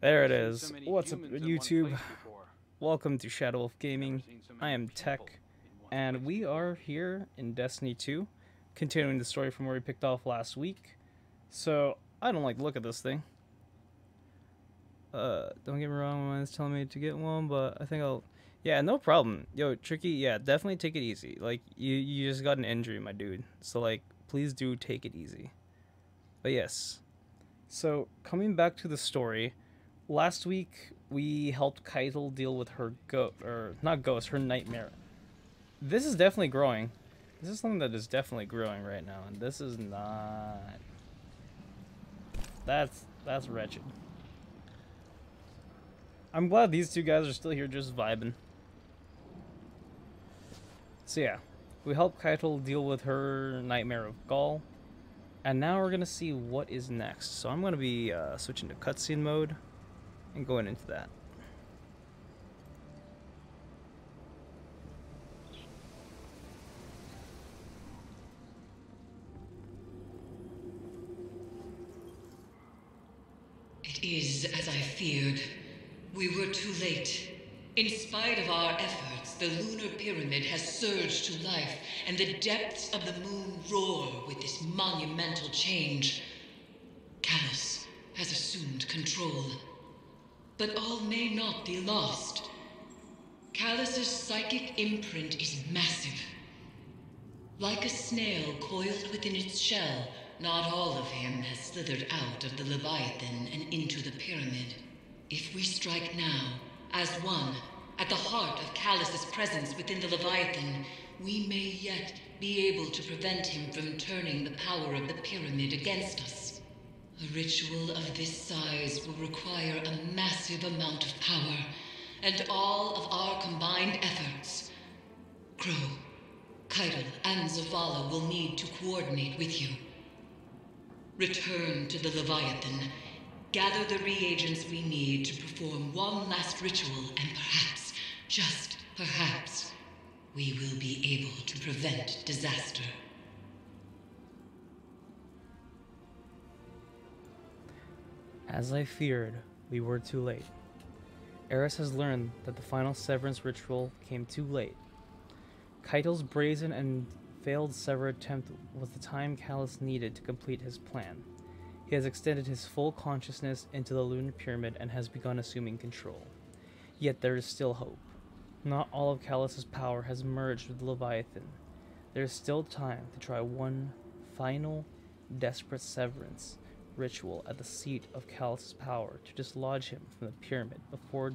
There it is. What's up, YouTube? Welcome to Shadow Wolf Gaming. I am Tech, and we are here in Destiny 2, continuing the story from where we picked off last week. So, I don't like the look at this thing. Don't get me wrong, my mind's telling me to get one, but I think I'll... Yeah, no problem. Yo, Tricky, yeah, definitely take it easy. Like, you just got an injury, my dude. So, like, please do take it easy. But yes. So, coming back to the story... Last week, we helped Keitel deal with her her nightmare. This is definitely growing. This is something that is definitely growing right now, and this is not... That's wretched. I'm glad these two guys are still here just vibing. So yeah, we helped Keitel deal with her nightmare of Gaul, and now we're gonna see what is next. So I'm gonna be switching to cutscene mode. And going into that. It is as I feared. We were too late. In spite of our efforts, the lunar pyramid has surged to life, and the depths of the moon roar with this monumental change. Callus has assumed control. But all may not be lost. Callus's psychic imprint is massive. Like a snail coiled within its shell, not all of him has slithered out of the Leviathan and into the pyramid. If we strike now, as one, at the heart of Callus's presence within the Leviathan, we may yet be able to prevent him from turning the power of the pyramid against us. A ritual of this size will require a massive amount of power, and all of our combined efforts. Crow, Keitel, and Zavala will need to coordinate with you. Return to the Leviathan, gather the reagents we need to perform one last ritual, and perhaps, just perhaps, we will be able to prevent disaster. As I feared, we were too late. Eris has learned that the final severance ritual came too late. Keitel's brazen and failed sever attempt was the time Callus needed to complete his plan. He has extended his full consciousness into the lunar pyramid and has begun assuming control. Yet there is still hope. Not all of Callus's power has merged with the Leviathan. There is still time to try one final, desperate severance ritual at the seat of Callus's power to dislodge him from the pyramid before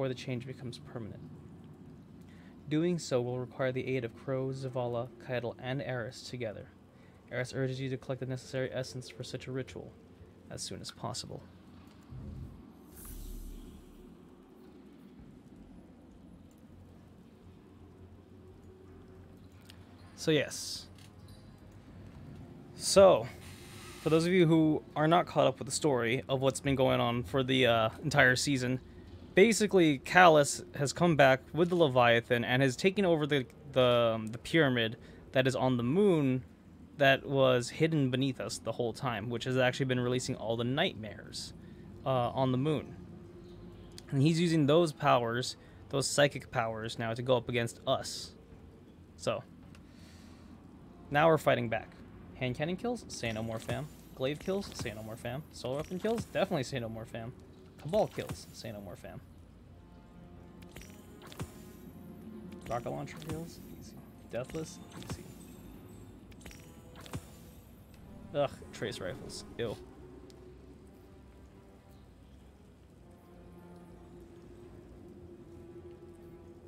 the change becomes permanent. Doing so will require the aid of Crow, Zavala, Keitel, and Eris together. Eris urges you to collect the necessary essence for such a ritual as soon as possible. So yes. For those of you who are not caught up with the story of what's been going on for the entire season, basically Callus has come back with the Leviathan and has taken over the pyramid that is on the moon that was hidden beneath us the whole time, which has actually been releasing all the nightmares on the moon. And he's using those powers, those psychic powers now, to go up against us. So, now we're fighting back. Hand cannon kills? Say no more, fam. Glaive kills? Say no more, fam. Solar weapon kills? Definitely say no more, fam. Cabal kills? Say no more, fam. Rocket launcher kills? Easy. Deathless? Easy. Ugh, trace rifles. Ew.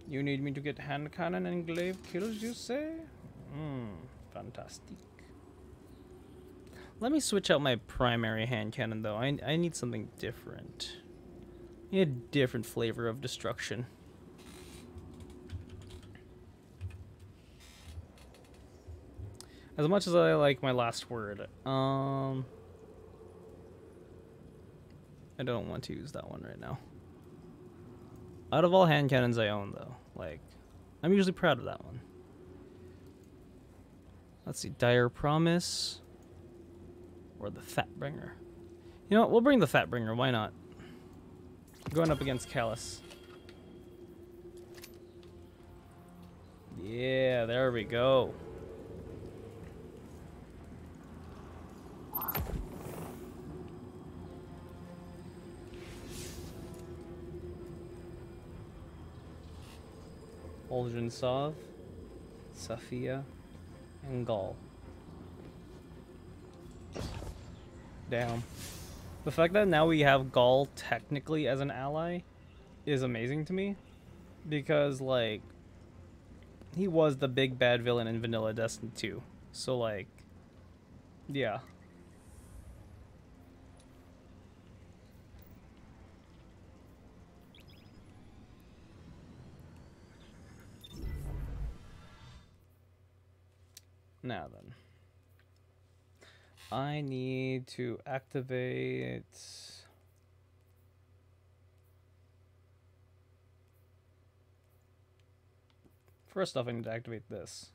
You need me to get hand cannon and glaive kills, you say? Fantastic. Let me switch out my primary hand cannon, though. I need something different. I need a different flavor of destruction. As much as I like my last word, I don't want to use that one right now. Out of all hand cannons I own, though, like, I'm usually proud of that one. Let's see, Dire Promise or the Fatbringer. You know what? We'll bring the Fatbringer. Why not? Going up against Callus. Yeah, there we go. Aldrin Sov, Safia, and Gaul. Damn. The fact that now we have Gaul technically as an ally is amazing to me. Because, like, he was the big bad villain in Vanilla Destiny 2. So, like, yeah. Now then. I need to activate... First off, I need to activate this.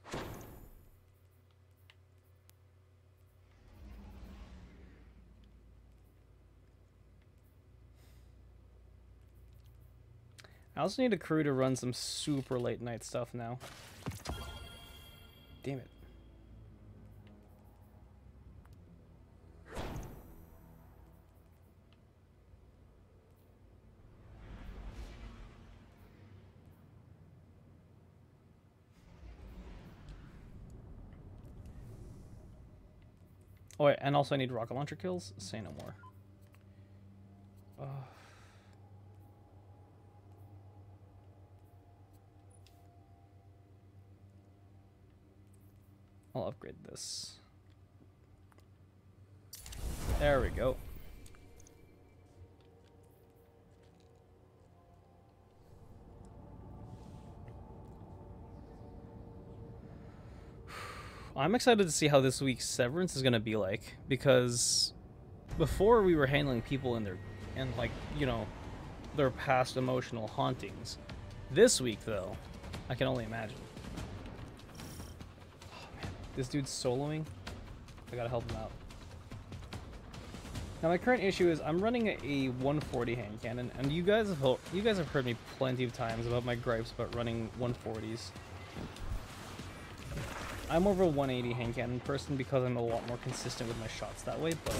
I also need a crew to run some super late night stuff now. Damn it. Oh, wait, and also I need rocket launcher kills? Say no more. I'll upgrade this. There we go. I'm excited to see how this week's Severance is going to be like, because before we were handling people in their, and like, you know, their past emotional hauntings. This week, though, I can only imagine. Oh, man. This dude's soloing. I gotta help him out. Now, my current issue is I'm running a 140 hand cannon, and you guys have heard me plenty of times about my gripes about running 140s. I'm more of a 180 hand cannon person because I'm a lot more consistent with my shots that way, but...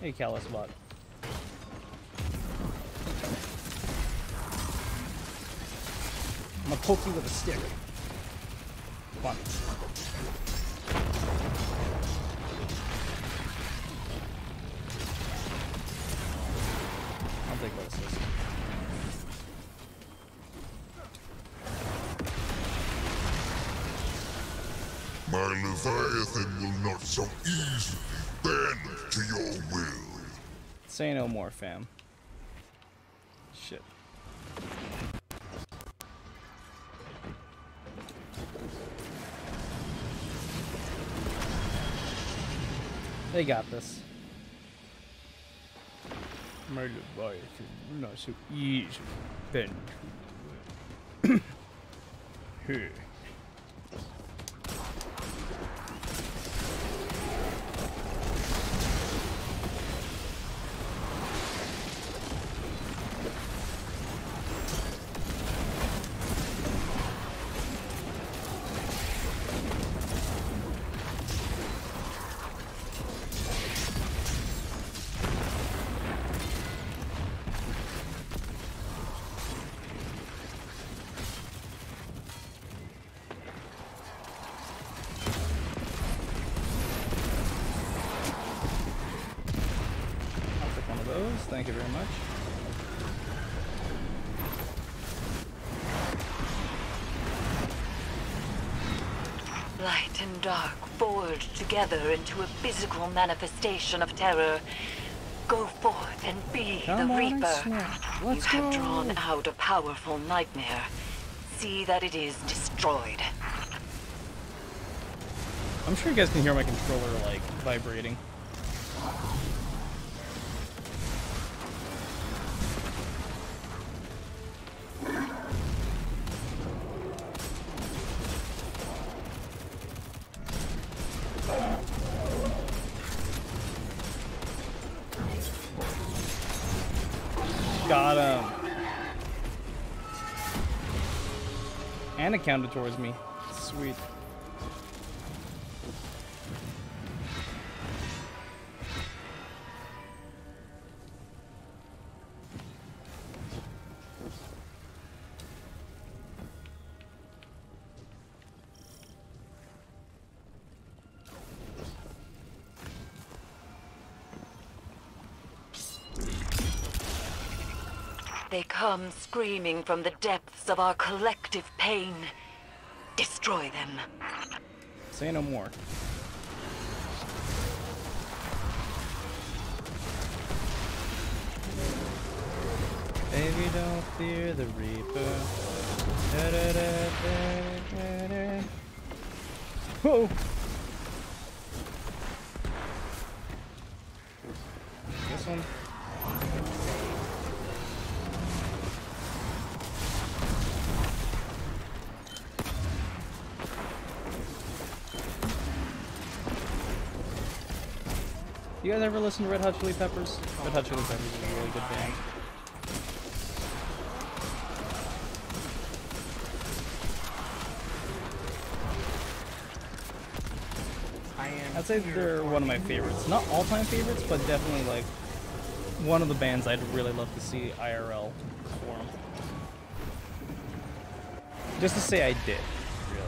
Hey, Callus bot. I'm gonna poke you with a stick. Come on. I'll take what this is. My Leviathan will not so easily bend to your will. Say no more, fam. Shit. They got this. My Leviathan will not so easily bend to your will. Here. Thank you very much. Light and dark forged together into a physical manifestation of terror. Go forth and be Come the on, Reaper. Snap. Let's You have go. drawn out a powerful nightmare. see that it is destroyed. I'm sure you guys can hear my controller, like, vibrating. Got him. And it counted towards me. Sweet. They come screaming from the depths of our collective pain. Destroy them. Say no more. Baby, don't fear the Reaper. Da, da, da, da, da, da. Whoa! This one. You guys ever listen to Red Hot Chili Peppers? Red Hot Chili Peppers is a really good band. I'd say they're one of my favorites. Not all-time favorites, but definitely like one of the bands I'd really love to see IRL perform. Just to say I did, really.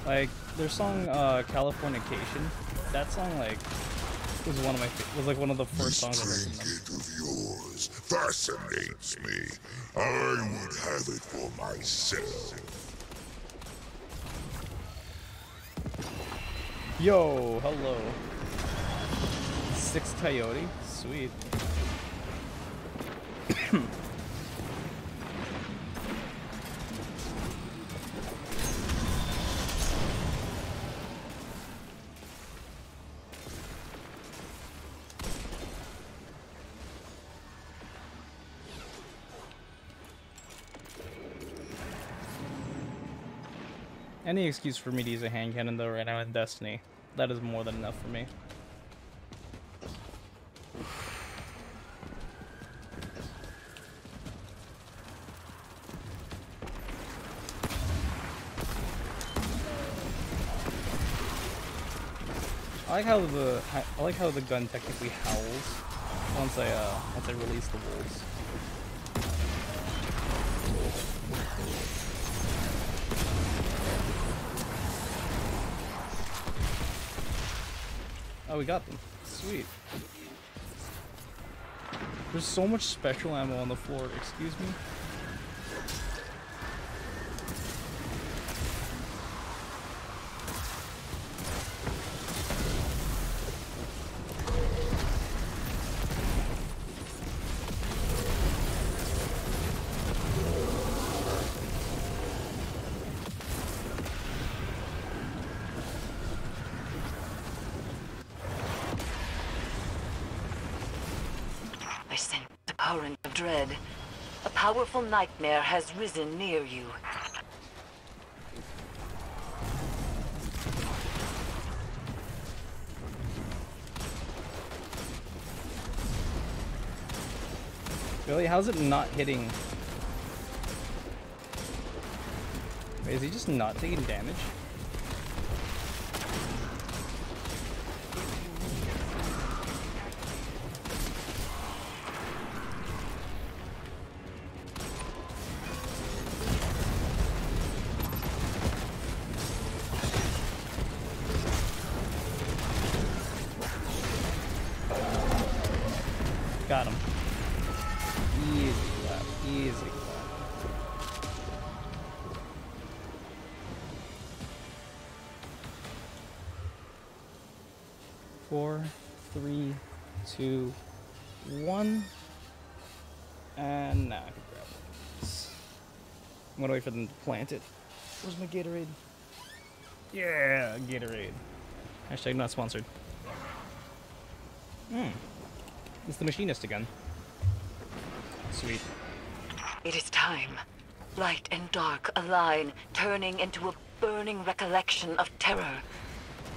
Like their song Californication. That song like was one of my was like one of the first songs I heard from them. Trinket of yours fascinates me. I would have it for myself. Yo, hello. 6 Coyote, sweet. Any excuse for me to use a hand cannon though right now in Destiny, that is more than enough for me. I like how the gun technically howls once I release the wolves. Oh, we got them. Sweet. There's so much special ammo on the floor. Excuse me? I sense a current of dread. A powerful nightmare has risen near you. Really? How's it not hitting? Wait, is he just not taking damage? Got him. Easy clap. Easy clap. 4, 3, 2, 1. And now I can grab this. I'm gonna wait for them to plant it. Where's my Gatorade? Yeah, Gatorade. Hashtag not sponsored. It's the machinist again. Sweet. It is time. Light and dark align, turning into a burning recollection of terror.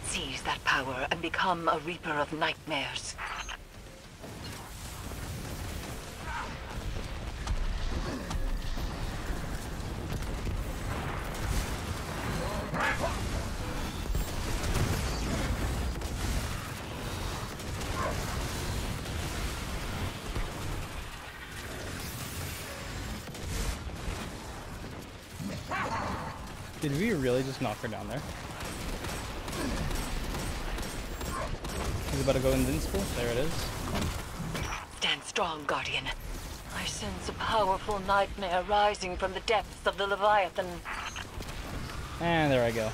Seize that power and become a reaper of nightmares. Did we really just knock her down there? He's about to go invincible. There it is. Stand strong, Guardian. I sense a powerful nightmare rising from the depths of the Leviathan. And there I go.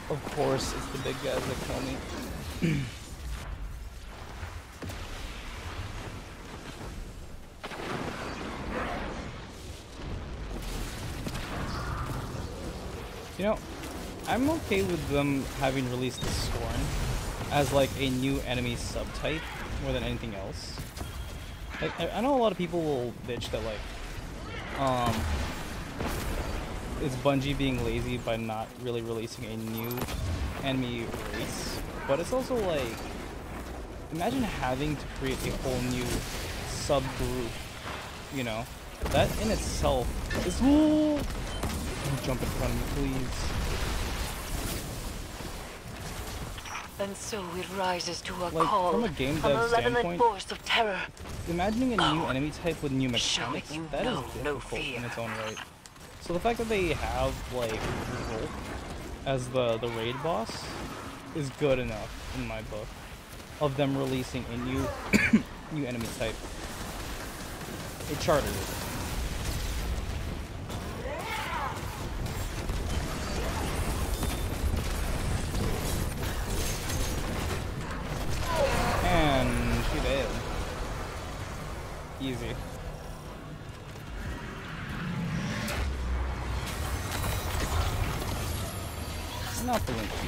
Of course, it's the big guys that kill me. You know, I'm okay with them having released the Scorn as like a new enemy subtype more than anything else. Like, I know a lot of people will bitch that like, it's Bungie being lazy by not really releasing a new enemy race, but it's also like, imagine having to create a whole new subgroup, you know? That in itself is... Ooh, don't jump in front of me, please. And so it rises to a Like, call from a game from dev a leveling standpoint, force of terror. imagining a new enemy type with new Show mechanics, it you that is know no difficult fear. in its own right. So the fact that they have, like, Wulf as the raid boss is good enough, in my book, of them releasing a new new enemy type. A charter. And she did. Easy. Not the link key.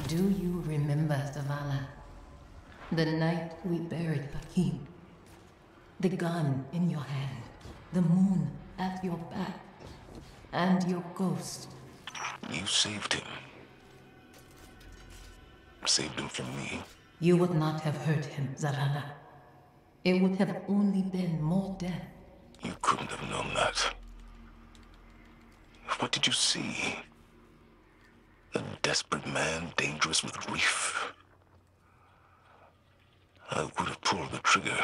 Do you remember, Zavala? The night we buried Hakim? The gun in your hand, the moon at your back, and your ghost. You saved him. Saved him from me. You would not have hurt him, Zavala. It would have only been more death. You couldn't have known that. What did you see? A desperate man, dangerous with grief. I would have pulled the trigger.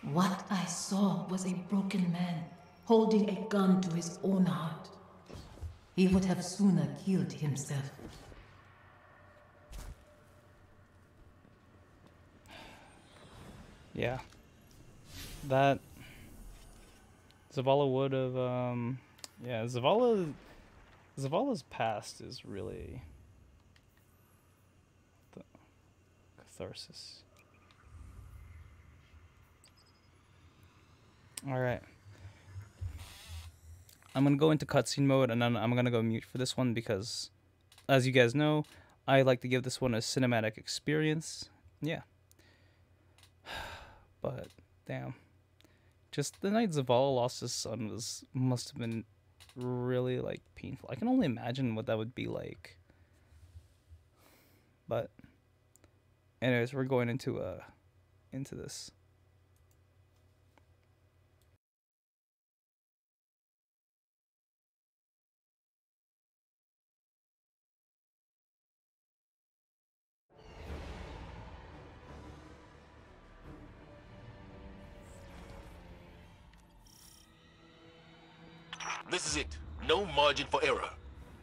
What I saw was a broken man holding a gun to his own heart. He would have sooner killed himself. Yeah. That... Zavala would have, yeah, Zavala's past is really... the catharsis. Alright. I'm gonna go into cutscene mode, and then I'm gonna go mute for this one because, as you guys know, I like to give this one a cinematic experience. Yeah. But, damn. Just the night Zavala lost his son must have been really, like, painful. I can only imagine what that would be like. But, anyways, we're going into this. This is it. No margin for error.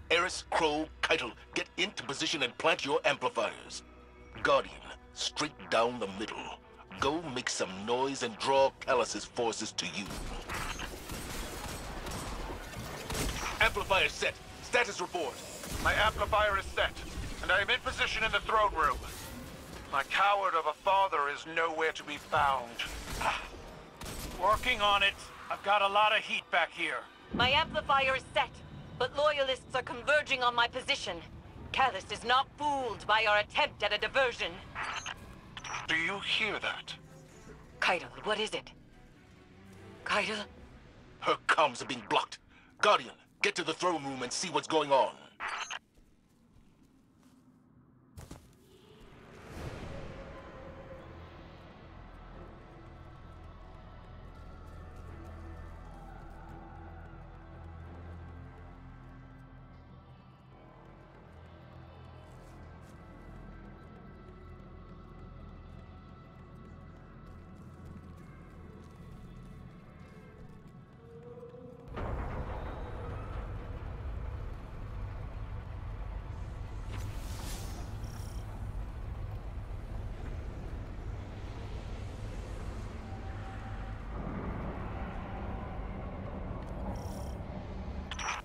Eris, Crow, Keitel, get into position and plant your amplifiers. Guardian, straight down the middle. Go make some noise and draw Callus's forces to you. Amplifier set. Status report. My amplifier is set, and I am in position in the throne room. My coward of a father is nowhere to be found. Working on it. I've got a lot of heat back here. My amplifier is set, but loyalists are converging on my position. Callus is not fooled by our attempt at a diversion. Do you hear that? Keitel, what is it? Keitel? Her comms are being blocked. Guardian, get to the throne room and see what's going on.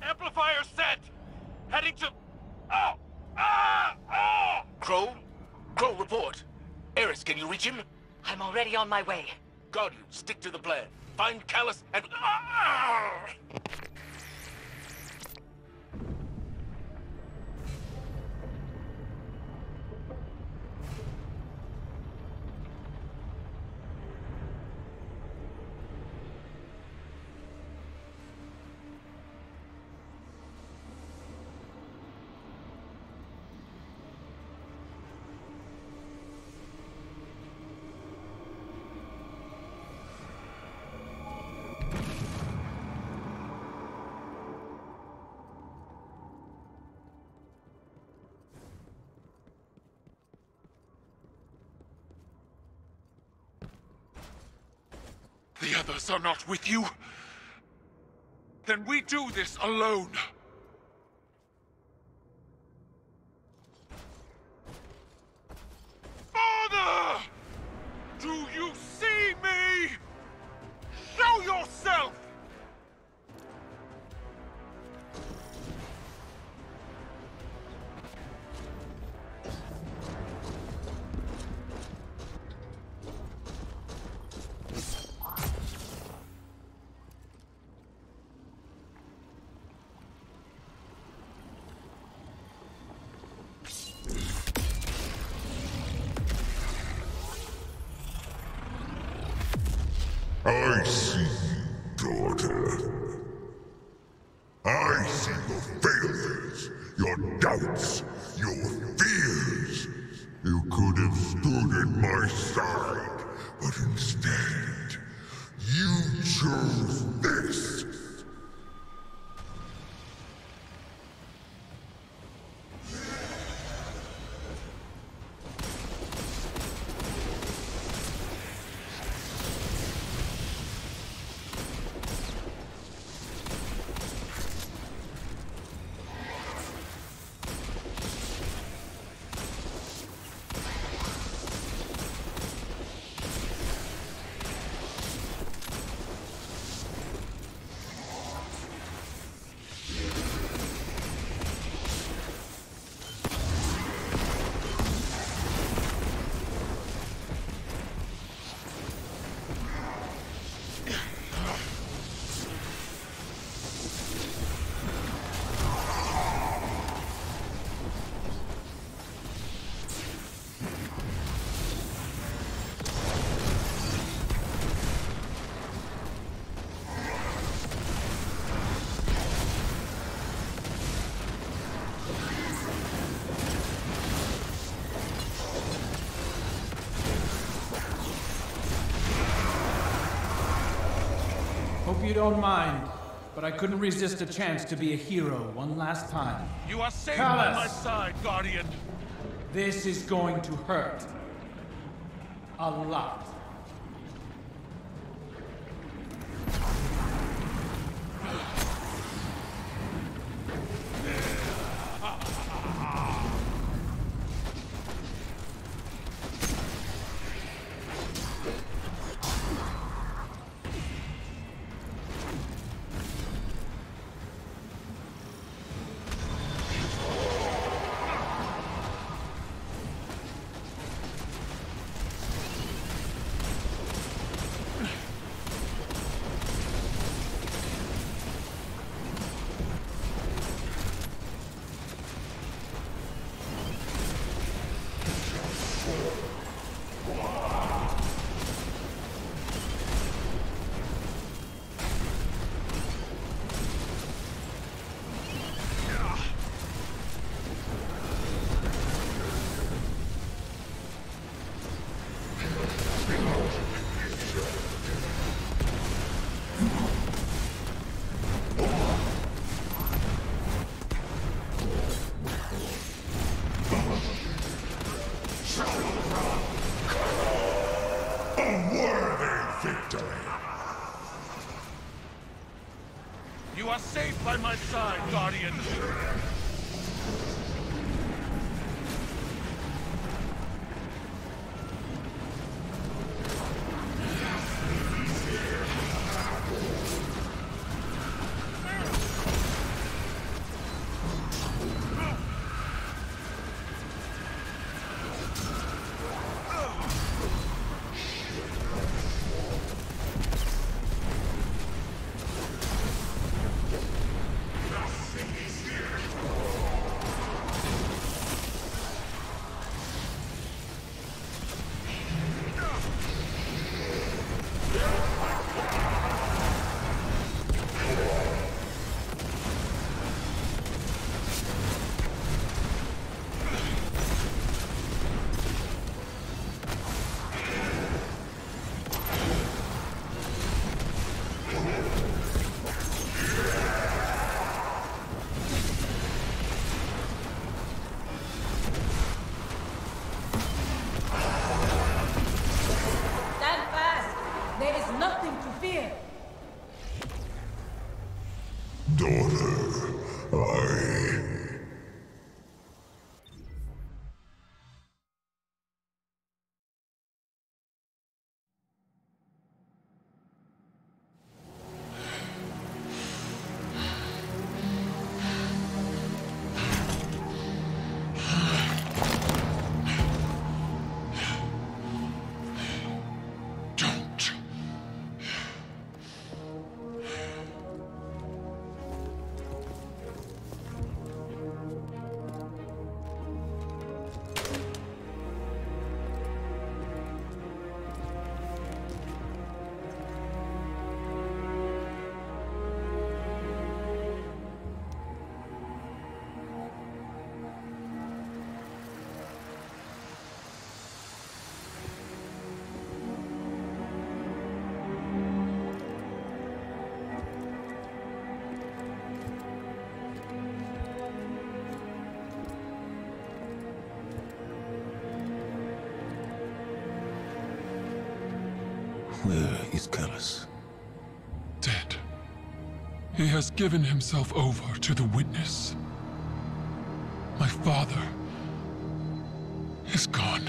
Amplifier set! Heading to... Oh! Ah! Ah! Crow? Crow, report. Eris, can you reach him? I'm already on my way. Guardian, stick to the plan. Find Callus and... The others are not with you? Then we do this alone. Father! Do you see me? Show yourself! I see you, daughter. I see your failures, your doubts, your fears. You could have stood at my side, but instead, you chose this. Hope you don't mind, but I couldn't resist a chance to be a hero one last time. You are safe Callus! on my side, Guardian. This is going to hurt. A lot. are safe by my side, Guardian. Stand fast! There is nothing to fear! Daughter, I... Don't. Where is Callus? Dead. He has given himself over to the Witness. My father is gone.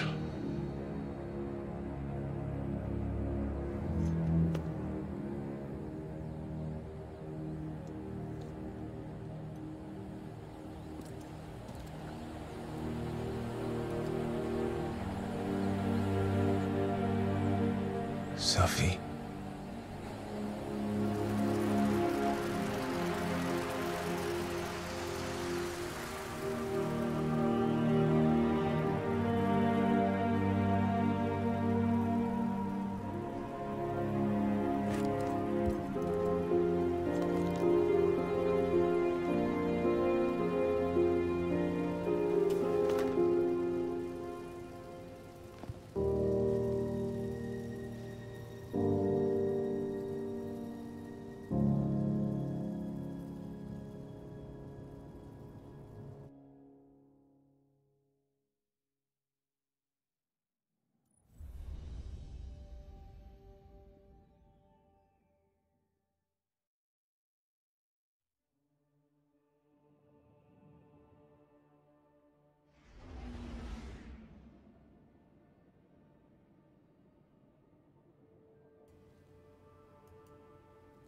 Safi.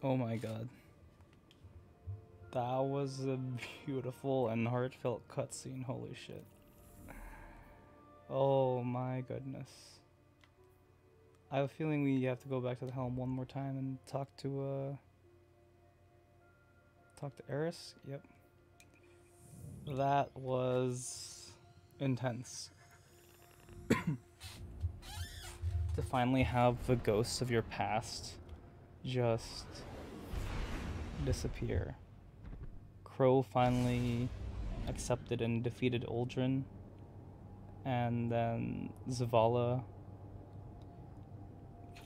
Oh my god. That was a beautiful and heartfelt cutscene, holy shit. Oh my goodness. I have a feeling we have to go back to the helm one more time and talk to Eris. Yep. That was intense. To finally have the ghosts of your past just disappear. Crow finally accepted and defeated Uldren, and then Zavala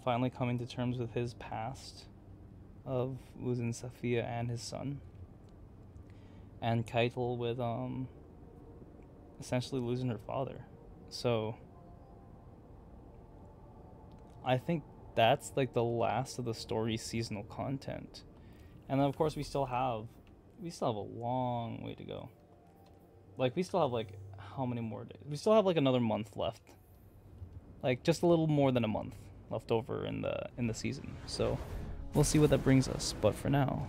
finally coming to terms with his past of losing Safiya and his son, and Keitel with essentially losing her father. So I think that's like the last of the story seasonal content. And then of course we still have a long way to go. Like, we still have like how many more days? We still have like another month left. Like just a little more than a month left over in the season. So we'll see what that brings us. But for now,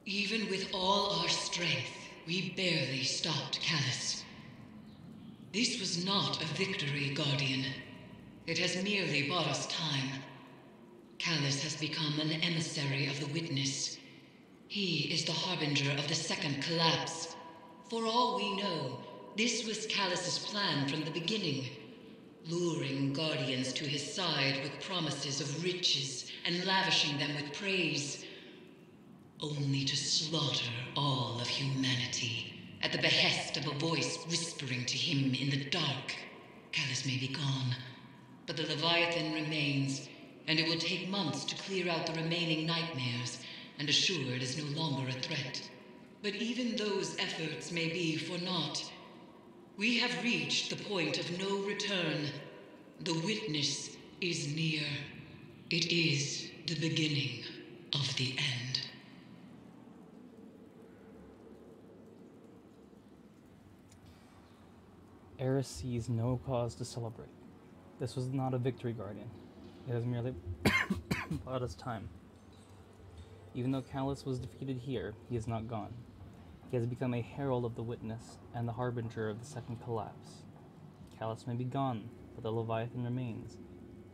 Even with all our strength, we barely stopped Callus. This was not a victory, Guardian. It has merely bought us time. Callus has become an emissary of the Witness. He is the harbinger of the second collapse. For all we know, this was Callus's plan from the beginning. Luring Guardians to his side with promises of riches and lavishing them with praise. Only to slaughter all of humanity at the behest of a voice whispering to him in the dark. Callus may be gone, but the Leviathan remains, and it will take months to clear out the remaining nightmares and assure it is no longer a threat. But even those efforts may be for naught. We have reached the point of no return. The Witness is near. It is the beginning of the end. Eris sees no cause to celebrate. This was not a victory, Guardian. It has merely bought us time. Even though Callus was defeated here, he is not gone. He has become a herald of the Witness and the harbinger of the second collapse. Callus may be gone, but the Leviathan remains,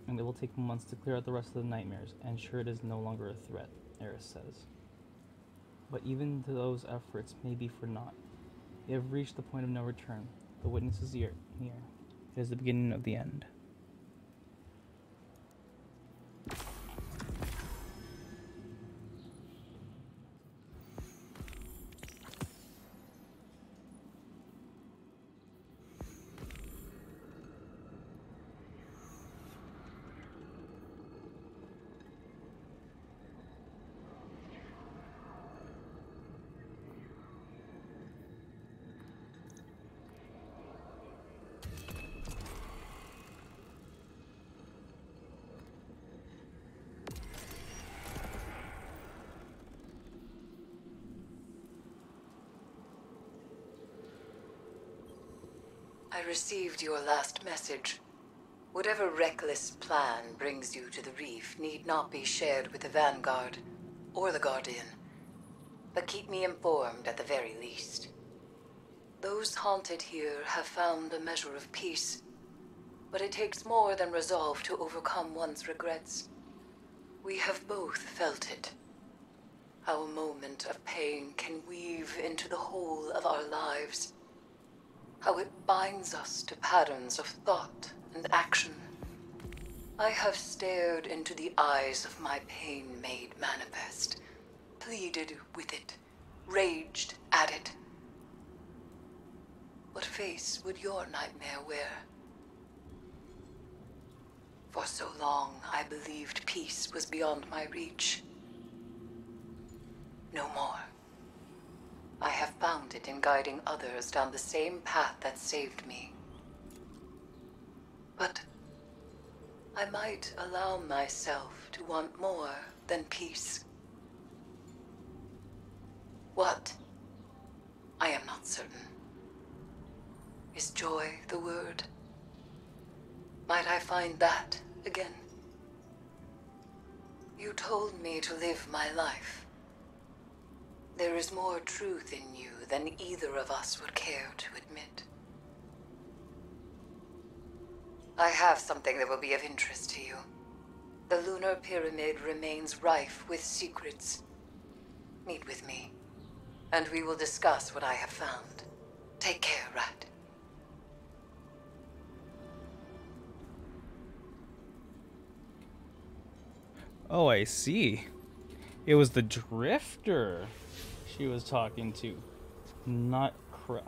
and it will take months to clear out the rest of the nightmares and ensure it is no longer a threat, Eris says. But even those efforts may be for naught. They have reached the point of no return. The Witness is near. It is the beginning of the end. I received your last message. Whatever reckless plan brings you to the reef need not be shared with the Vanguard or the Guardian, but keep me informed at the very least. Those haunted here have found a measure of peace, but it takes more than resolve to overcome one's regrets. We have both felt it. How a moment of pain can weave into the whole of our lives. How it binds us to patterns of thought and action. I have stared into the eyes of my pain made manifest, pleaded with it, raged at it. What face would your nightmare wear? For so long, I believed peace was beyond my reach. No more. I have found it in guiding others down the same path that saved me. But I might allow myself to want more than peace. What? I am not certain. Is joy the word? Might I find that again? You told me to live my life. There is more truth in you than either of us would care to admit. I have something that will be of interest to you. The lunar pyramid remains rife with secrets. Meet with me, and we will discuss what I have found. Take care, Rat. Oh, I see. It was the Drifter she was talking to. Not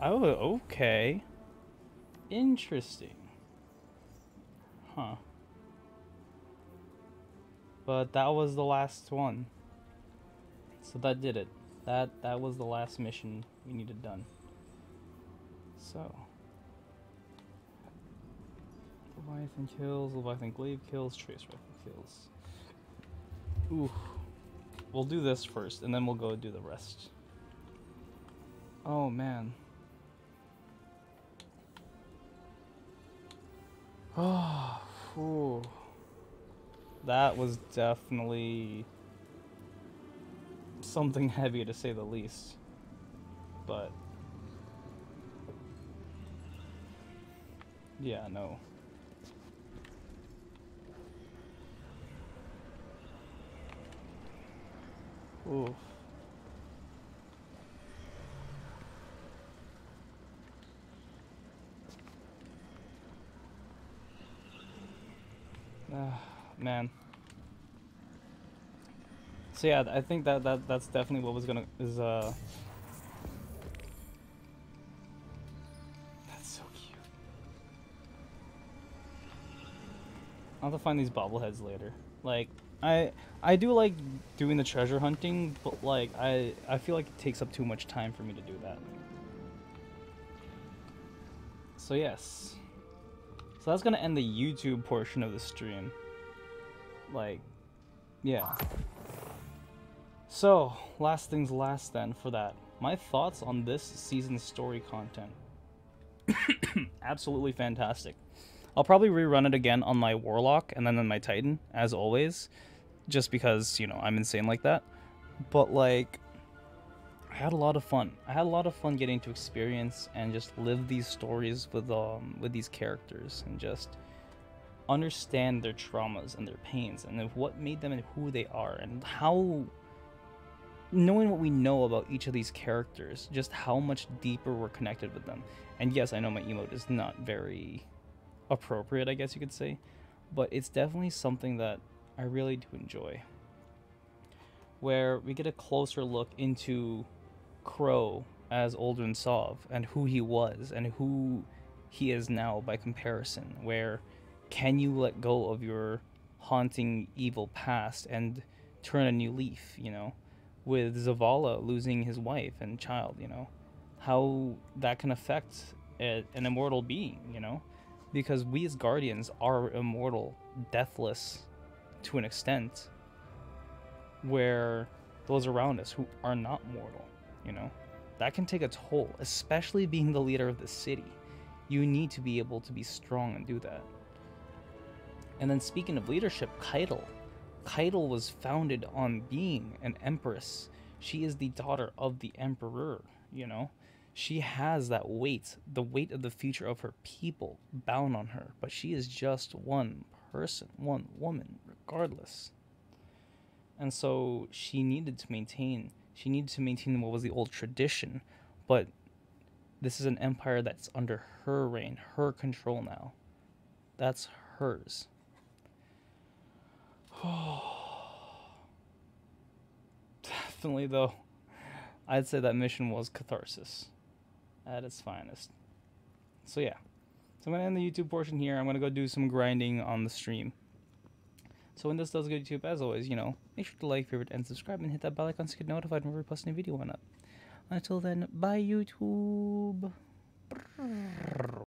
oh, okay. Interesting. Huh. But that was the last one. So that did it. That was the last mission we needed done. So Leviathan kills, Leviathan glaive kills, trace rifle kills. Ooh. We'll do this first and then we'll go do the rest. Oh man. Oh, that was definitely something heavy to say the least. But yeah, no. Oof. Man. So yeah, I think that's definitely what was gonna that's so cute. I'll have to find these bobbleheads later. Like I do like doing the treasure hunting, but like I feel like it takes up too much time for me to do that. So yes. So that's gonna end the YouTube portion of the stream. Like, yeah. So, last things last then for that. My thoughts on this season's story content. Absolutely fantastic. I'll probably rerun it again on my Warlock and then on my Titan, as always. Just because, you know, I'm insane like that. But, like, I had a lot of fun. I had a lot of fun getting to experience and just live these stories with these characters and just understand their traumas and their pains and what made them and who they are and how, knowing what we know about each of these characters, just how much deeper we're connected with them. And yes, I know my emote is not very appropriate, I guess you could say, but it's definitely something that I really do enjoy, where we get a closer look into Crow as Uldren Sov and who he was and who he is now by comparison, where can you let go of your haunting evil past and turn a new leaf, you know, with Zavala losing his wife and child, you know, how that can affect an immortal being, you know, because we as Guardians are immortal, deathless to an extent, where those around us who are not mortal, you know, that can take a toll, especially being the leader of the city. You need to be able to be strong and do that. And then speaking of leadership, Keitel was founded on being an empress. She is the daughter of the emperor, you know. She has that weight, the weight of the future of her people bound on her, but she is just one person, one woman, regardless. And so she needed to maintain what was the old tradition, but this is an empire that's under her reign, her control now. That's hers. Definitely, though, I'd say that mission was catharsis at its finest. So yeah, so I'm gonna end the YouTube portion here. I'm gonna go do some grinding on the stream. So when this does go to YouTube, as always, you know, make sure to like, favorite, and subscribe, and hit that bell icon so you get notified whenever we post a new video one up. Until then, bye YouTube.